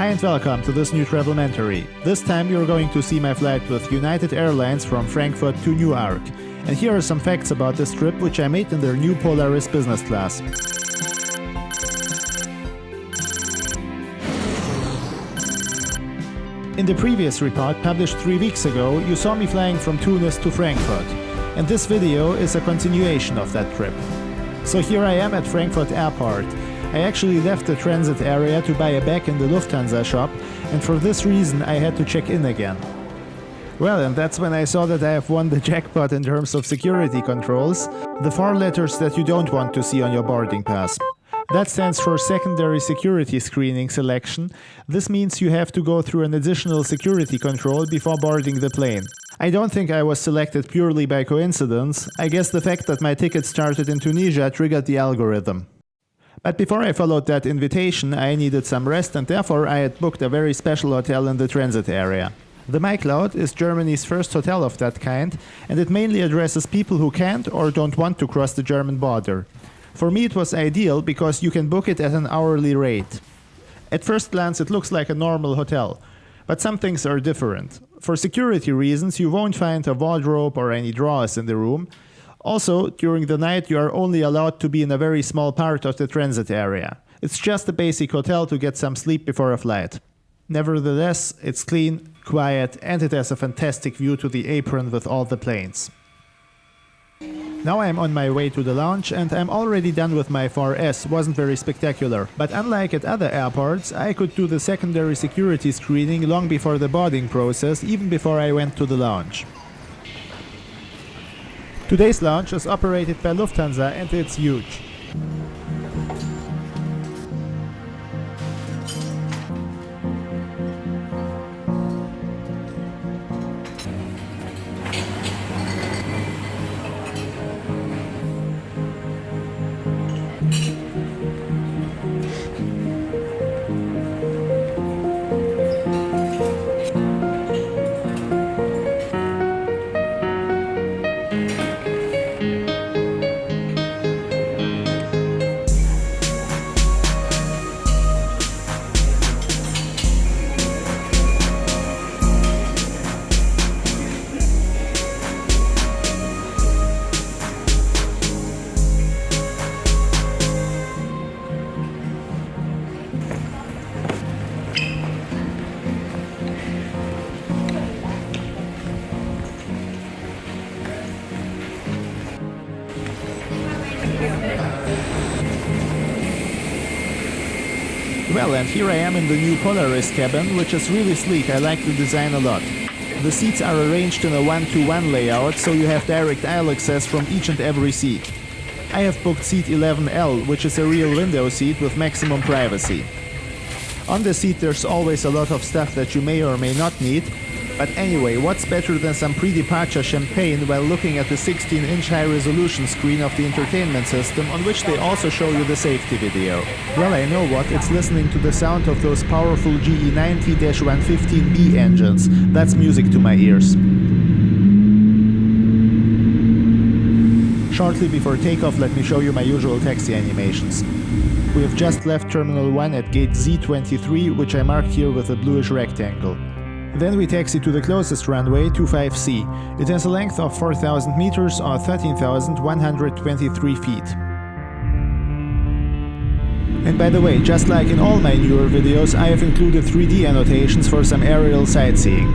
Hi and welcome to this new travelmentary. This time you're going to see my flight with United Airlines from Frankfurt to Newark. And here are some facts about this trip which I made in their new Polaris Business class. In the previous report, published 3 weeks ago, you saw me flying from Tunis to Frankfurt. And this video is a continuation of that trip. So here I am at Frankfurt Airport. I actually left the transit area to buy a bag in the Lufthansa shop, and for this reason I had to check in again. Well, and that's when I saw that I have won the jackpot in terms of security controls, the 4 letters that you don't want to see on your boarding pass. That stands for secondary security screening selection. This means you have to go through an additional security control before boarding the plane. I don't think I was selected purely by coincidence. I guess the fact that my ticket started in Tunisia triggered the algorithm. But before I followed that invitation, I needed some rest, and therefore I had booked a very special hotel in the transit area. The MyCloud is Germany's first hotel of that kind, and it mainly addresses people who can't or don't want to cross the German border. For me it was ideal because you can book it at an hourly rate. At first glance it looks like a normal hotel, but some things are different. For security reasons you won't find a wardrobe or any drawers in the room. Also, during the night you are only allowed to be in a very small part of the transit area. It's just a basic hotel to get some sleep before a flight. Nevertheless, it's clean, quiet, and it has a fantastic view to the apron with all the planes. Now I'm on my way to the lounge and I'm already done with my 4S, wasn't very spectacular. But unlike at other airports, I could do the secondary security screening long before the boarding process, even before I went to the lounge. Today's lounge is operated by Lufthansa and it's huge. Well, and here I am in the new Polaris cabin, which is really sleek. I like the design a lot. The seats are arranged in a 1-to-1 layout, so you have direct aisle access from each and every seat. I have booked seat 11L, which is a real window seat with maximum privacy. On the seat there's always a lot of stuff that you may or may not need, but anyway, what's better than some pre-departure champagne while looking at the 16-inch high-resolution screen of the entertainment system, on which they also show you the safety video. Well, I know what, it's listening to the sound of those powerful GE 90-115B engines. That's music to my ears. Shortly before takeoff, let me show you my usual taxi animations. We have just left Terminal 1 at gate Z23, which I marked here with a bluish rectangle. Then we taxi to the closest runway, 25C. It has a length of 4,000 meters or 13,123 feet. And by the way, just like in all my newer videos, I have included 3D annotations for some aerial sightseeing.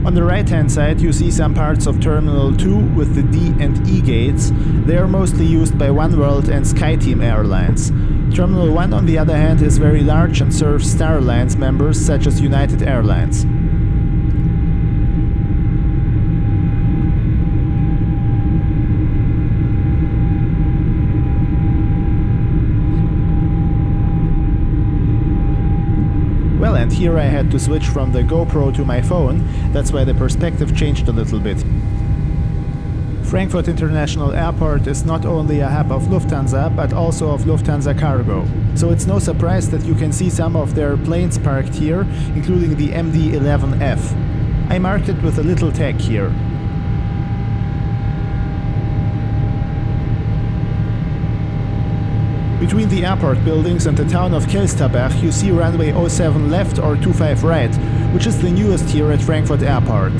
On the right-hand side you see some parts of Terminal 2 with the D and E gates. They are mostly used by oneworld and SkyTeam airlines. Terminal 1 on the other hand is very large and serves Star Alliance members such as United Airlines. Well, and here I had to switch from the GoPro to my phone. That's why the perspective changed a little bit. Frankfurt International Airport is not only a hub of Lufthansa, but also of Lufthansa Cargo. So it's no surprise that you can see some of their planes parked here, including the MD-11F. I marked it with a little tag here. Between the airport buildings and the town of Kelsterbach, you see runway 07 left or 25 right, which is the newest here at Frankfurt Airport.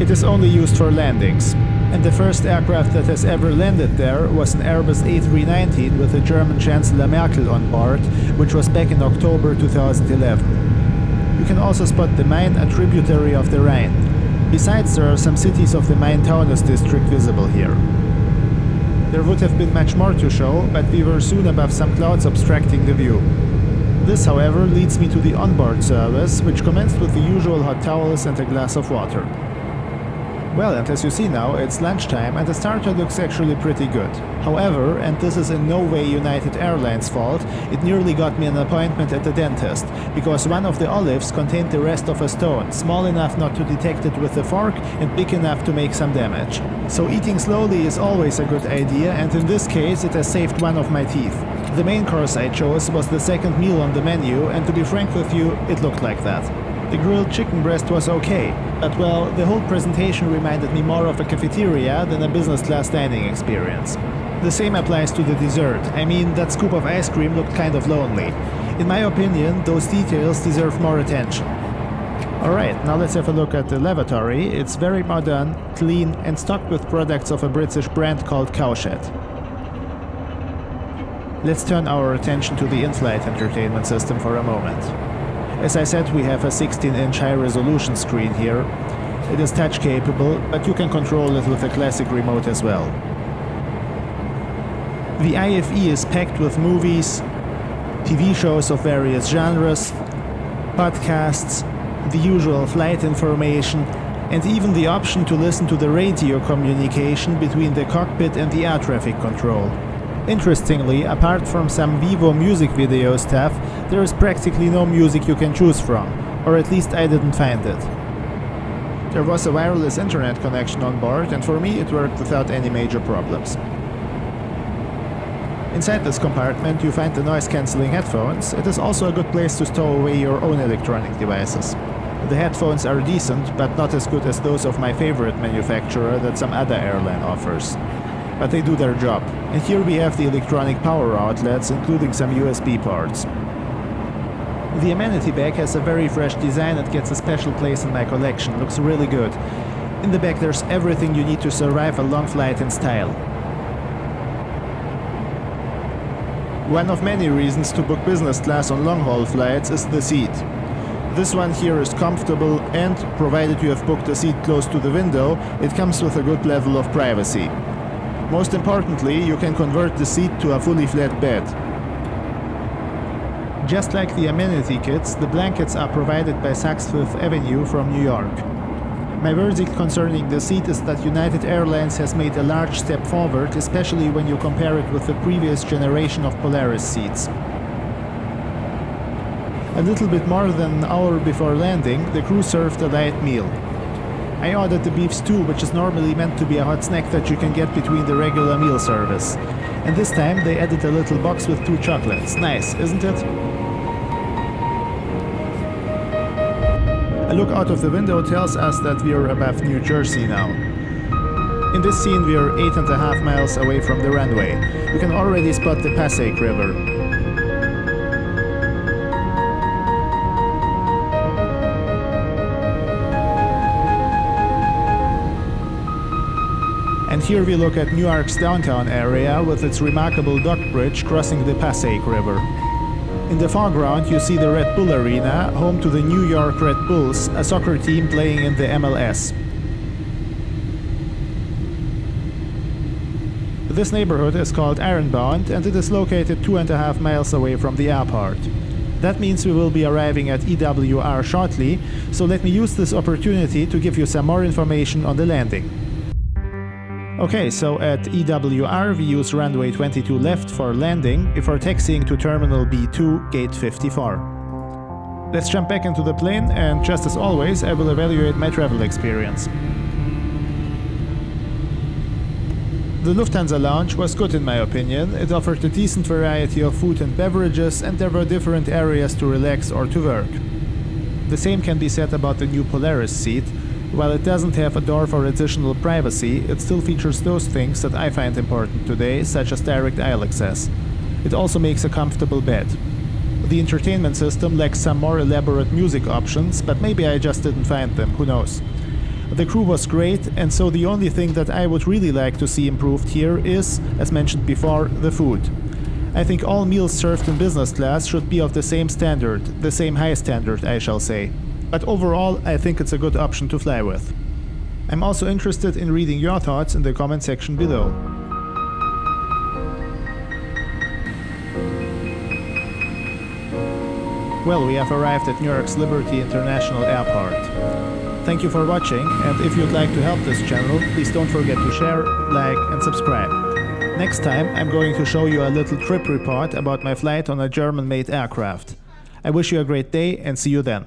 It is only used for landings. And the first aircraft that has ever landed there was an Airbus A319 with the German Chancellor Merkel on board, which was back in October 2011. You can also spot the Main, a tributary of the Rhine. Besides, there are some cities of the Main-Taunus district visible here. There would have been much more to show, but we were soon above some clouds obstructing the view. This, however, leads me to the onboard service, which commenced with the usual hot towels and a glass of water. Well, and as you see now, it's lunchtime and the starter looks actually pretty good. However, and this is in no way United Airlines' fault, it nearly got me an appointment at the dentist, because one of the olives contained the rest of a stone, small enough not to detect it with a fork and big enough to make some damage. So eating slowly is always a good idea, and in this case it has saved one of my teeth. The main course I chose was the second meal on the menu, and to be frank with you, it looked like that. The grilled chicken breast was okay, but well, the whole presentation reminded me more of a cafeteria than a business class dining experience. The same applies to the dessert. I mean, that scoop of ice cream looked kind of lonely. In my opinion, those details deserve more attention. Alright, now let's have a look at the lavatory. It's very modern, clean, and stocked with products of a British brand called Cowshed. Let's turn our attention to the in-flight entertainment system for a moment. As I said, we have a 16-inch high-resolution screen here. It is touch-capable, but you can control it with a classic remote as well. The IFE is packed with movies, TV shows of various genres, podcasts, the usual flight information, and even the option to listen to the radio communication between the cockpit and the air traffic control. Interestingly, apart from some Vivo music video stuff, there is practically no music you can choose from, or at least I didn't find it. There was a wireless internet connection on board, and for me it worked without any major problems. Inside this compartment you find the noise-cancelling headphones. It is also a good place to stow away your own electronic devices. The headphones are decent, but not as good as those of my favorite manufacturer that some other airline offers. But they do their job. And here we have the electronic power outlets, including some USB ports. The Amenity Bag has a very fresh design and gets a special place in my collection. Looks really good. In the back there's everything you need to survive a long flight in style. One of many reasons to book business class on long-haul flights is the seat. This one here is comfortable and, provided you have booked a seat close to the window, it comes with a good level of privacy. Most importantly, you can convert the seat to a fully flat bed. Just like the amenity kits, the blankets are provided by Saks Fifth Avenue from New York. My verdict concerning the seat is that United Airlines has made a large step forward, especially when you compare it with the previous generation of Polaris seats. A little bit more than an hour before landing, the crew served a light meal. I ordered the beef stew, which is normally meant to be a hot snack that you can get between the regular meal service. And this time they added a little box with 2 chocolates. Nice, isn't it? A look out of the window tells us that we are above New Jersey now. In this scene we are 8.5 miles away from the runway. You can already spot the Passaic River. And here we look at Newark's downtown area with its remarkable dock bridge crossing the Passaic River. In the foreground you see the Red Bull Arena, home to the New York Red Bulls, a soccer team playing in the MLS. This neighborhood is called Ironbound and it is located 2.5 miles away from the airport. That means we will be arriving at EWR shortly, so let me use this opportunity to give you some more information on the landing. Okay, so at EWR we use runway 22 left for landing before taxiing to Terminal B2, Gate 54. Let's jump back into the plane and just as always I will evaluate my travel experience. The Lufthansa lounge was good in my opinion. It offered a decent variety of food and beverages and there were different areas to relax or to work. The same can be said about the new Polaris seat. While it doesn't have a door for additional privacy, it still features those things that I find important today, such as direct aisle access. It also makes a comfortable bed. The entertainment system lacks some more elaborate music options, but maybe I just didn't find them, who knows. The crew was great, and so the only thing that I would really like to see improved here is, as mentioned before, the food. I think all meals served in business class should be of the same standard, the same high standard, I shall say. But overall, I think it's a good option to fly with. I'm also interested in reading your thoughts in the comment section below. Well, we have arrived at Newark's Liberty International Airport. Thank you for watching, and if you'd like to help this channel, please don't forget to share, like, and subscribe. Next time, I'm going to show you a little trip report about my flight on a German-made aircraft. I wish you a great day and see you then.